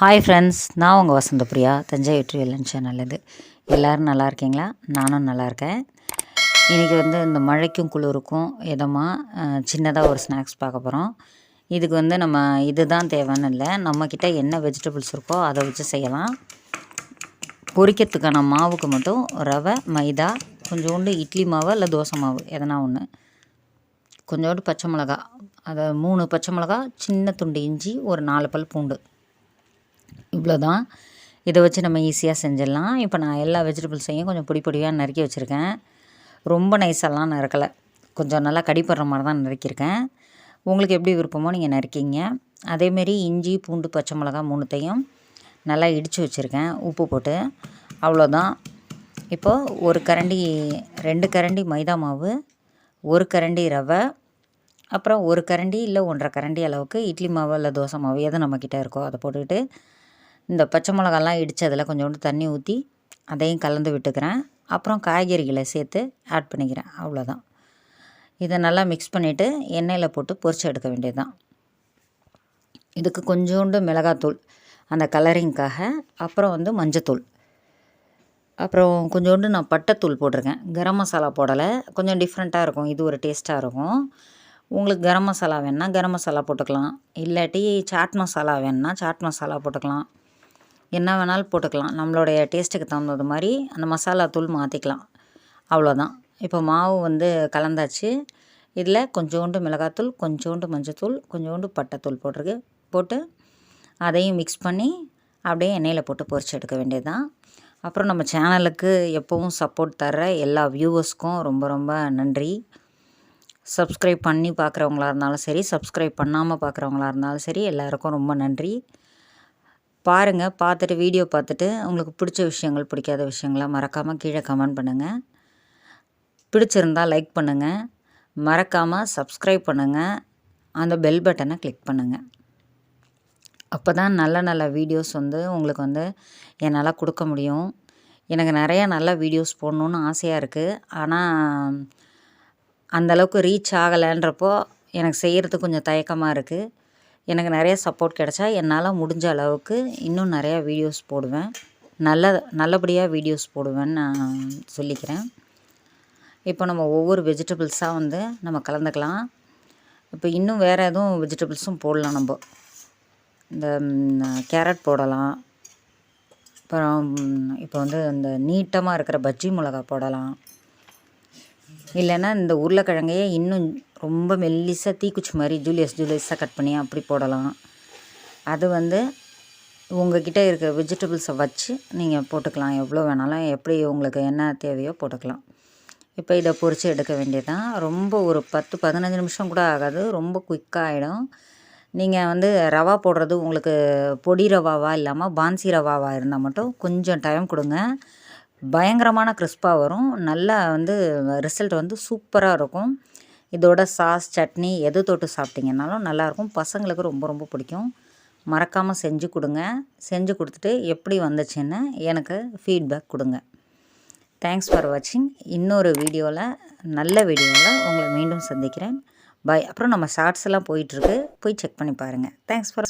Hi friends, நான் உங்கள் Vasanthapriya, Thanjai Vetrivelan channel இது. எல்லோரும் நல்லா இருக்கீங்களா? நானும் நல்லா இருக்கேன். இன்றைக்கி இந்த மழைக்கும் குளிருக்கும் இதமாக சின்னதாக ஒரு ஸ்நாக்ஸ் பார்க்க போகிறோம். இதுக்கு நம்ம இதுதான் தேவைன்னு இல்லை, நம்மக்கிட்ட என்ன வெஜிடபிள்ஸ் இருக்கோ அதை வச்சு செய்யலாம். பொரிக்கிறதுக்கான மாவுக்கு மட்டும் ரவை, மைதா, கொஞ்சோண்டு இட்லி மாவு இல்லை தோசை மாவு எதனா ஒன்று, கொஞ்சோண்டு பச்சை மிளகா, அதை 3 பச்சை மிளகா, சின்ன துண்டு இஞ்சி, ஒரு 4 பல் பூண்டு, இவ்வளோதான். இதை வச்சு நம்ம ஈஸியாக செஞ்சிடலாம். இப்போ நான் எல்லா வெஜிடபிள்ஸையும் கொஞ்சம் பொடி பொடியாக நறுக்கி வச்சுருக்கேன். ரொம்ப நைஸெல்லாம் நறுக்கலை, கொஞ்சம் நல்லா கடிப்படுற மாதிரி தான் நறுக்கியிருக்கேன். உங்களுக்கு எப்படி விருப்பமோ நீங்கள் நறுக்கிங்க. அதேமாரி இஞ்சி, பூண்டு, பச்சை மிளகா 3த்தையும் நல்லா இடித்து வச்சுருக்கேன் உப்பு போட்டு. அவ்வளோதான். இப்போது 2 கரண்டி மைதா மாவு, 1 கரண்டி ரவை, அப்புறம் 1 கரண்டி இல்லை 1.5 கரண்டி அளவுக்கு இட்லி மாவு இல்லை தோசை மாவு எது நம்மக்கிட்ட இருக்கோ அதை போட்டுக்கிட்டு, இந்த பச்சை மிளகாலாம் இடித்து அதில் கொஞ்சோண்டு தண்ணி ஊற்றி அதையும் கலந்து விட்டுக்கிறேன். அப்புறம் காய்கறிகளை சேர்த்து ஆட் பண்ணிக்கிறேன். அவ்வளோதான். இதை நல்லா மிக்ஸ் பண்ணிவிட்டு எண்ணெயில் போட்டு பொரிச்சு எடுக்க வேண்டியது தான். இதுக்கு கொஞ்சோண்டு மிளகாத்தூள் அந்த கலரிங்க்காக, அப்புறம் மஞ்சத்தூள், அப்புறம் கொஞ்சோண்டு நான் பட்டைத்தூள் போட்டிருக்கேன். கரம் மசாலா போடலை, கொஞ்சம் டிஃப்ரெண்ட்டாக இருக்கும், இது ஒரு டேஸ்ட்டாக இருக்கும். உங்களுக்கு கரம் மசாலா வேணுன்னா கரம் மசாலா போட்டுக்கலாம், இல்லாட்டி சாட் மசாலா வேணுன்னா சாட் மசாலா போட்டுக்கலாம், என்ன வேணாலும் போட்டுக்கலாம். நம்மளுடைய டேஸ்ட்டுக்கு தகுந்தது மாதிரி அந்த மசாலா தூள் மாற்றிக்கலாம். அவ்வளோதான். இப்போ மாவு கலந்தாச்சு. இதில் கொஞ்சோண்டு மிளகாத்தூள், கொஞ்சோண்டு மஞ்சத்தூள், கொஞ்சோண்டு பட்டைத்தூள் போட்டு அதையும் மிக்ஸ் பண்ணி அப்படியே எண்ணெயில் போட்டு பொரிச்சு எடுக்க வேண்டியது தான். அப்புறம் நம்ம சேனலுக்கு எப்போவும் சப்போர்ட் தர்ற எல்லா வியூவர்ஸ்க்கும் ரொம்ப ரொம்ப நன்றி. சப்ஸ்கிரைப் பண்ணி பார்க்குறவங்களா இருந்தாலும் சரி, சப்ஸ்கிரைப் பண்ணாமல் பார்க்குறவங்களா இருந்தாலும் சரி, எல்லாேருக்கும் ரொம்ப நன்றி. பாருங்கள், பார்த்துட்டு வீடியோ பார்த்துட்டு உங்களுக்கு பிடிச்ச விஷயங்கள், பிடிக்காத விஷயங்கள மறக்காமல் கீழே கமெண்ட் பண்ணுங்கள். பிடிச்சிருந்தால் லைக் பண்ணுங்கள், மறக்காமல் சப்ஸ்கிரைப் பண்ணுங்கள், அந்த பெல் பட்டனை கிளிக் பண்ணுங்கள். அப்போ தான் நல்ல நல்ல வீடியோஸ் உங்களுக்கு என்னால் கொடுக்க முடியும். எனக்கு நிறையா நல்ல வீடியோஸ் போடணுன்னு ஆசையாக இருக்குது. ஆனால் அந்தளவுக்கு ரீச் ஆகலைன்றப்போ எனக்கு செய்கிறதுக்கு கொஞ்சம் தயக்கமாக இருக்குது. எனக்கு நிறைய சப்போர்ட் கிடச்சா என்னால் முடிஞ்ச அளவுக்கு இன்னும் நிறையா வீடியோஸ் போடுவேன். நல்லபடியாக வீடியோஸ் போடுவேன்னு நான் சொல்லிக்கிறேன். இப்போ நம்ம ஒவ்வொரு வெஜிடபிள்ஸாக நம்ம கலந்துக்கலாம். இப்போ இன்னும் வேறு எதுவும் வெஜிடபிள்ஸும் போடலாம். நம்ம இந்த கேரட் போடலாம். அப்புறம் இப்போ இந்த நீட்டமாக இருக்கிற பஜ்ஜி மிளகா போடலாம். இல்லைன்னா இந்த உருளைக்கிழங்கையே இன்னும் ரொம்ப மெல்லிசாக தீக்குச்சி மாதிரி ஜூலியஸாக கட் பண்ணி அப்படி போடலாம். அது உங்கள்கிட்ட இருக்க வெஜிடபிள்ஸை வச்சு நீங்கள் போட்டுக்கலாம். எவ்வளோ வேணாலும், எப்படி உங்களுக்கு என்ன தேவையோ போட்டுக்கலாம். இப்போ இதை பொரித்து எடுக்க வேண்டியதான். ரொம்ப ஒரு 10-15 நிமிஷம் கூட ஆகாது, ரொம்ப குயிக்காக ஆகிடும். நீங்கள் ரவா போடுறது உங்களுக்கு பொடி ரவாவாக இல்லாமல் பான்சி ரவாவாக இருந்தால் மட்டும் கொஞ்சம் டைம் கொடுங்க. பயங்கரமான கிறிஸ்பாக வரும். நல்லா ரிசல்ட் சூப்பராக இருக்கும். இதோட சாஸ், சட்னி எது தொட்டு சாப்பிட்டிங்கனாலும் நல்லாயிருக்கும். பசங்களுக்கு ரொம்ப ரொம்ப பிடிக்கும். மறக்காமல் செஞ்சு கொடுங்க. செஞ்சு கொடுத்துட்டு எப்படி வந்துச்சுன்னு எனக்கு ஃபீட்பேக் கொடுங்க. தேங்க்ஸ் ஃபார் வாட்சிங். இன்னொரு வீடியோவில், நல்ல வீடியோவில் உங்களை மீண்டும் சந்திக்கிறேன். பாய். அப்புறம் நம்ம ஷார்ட்ஸ் எல்லாம் போயிட்டுருக்கு, போய் செக் பண்ணி பாருங்கள். Thanks for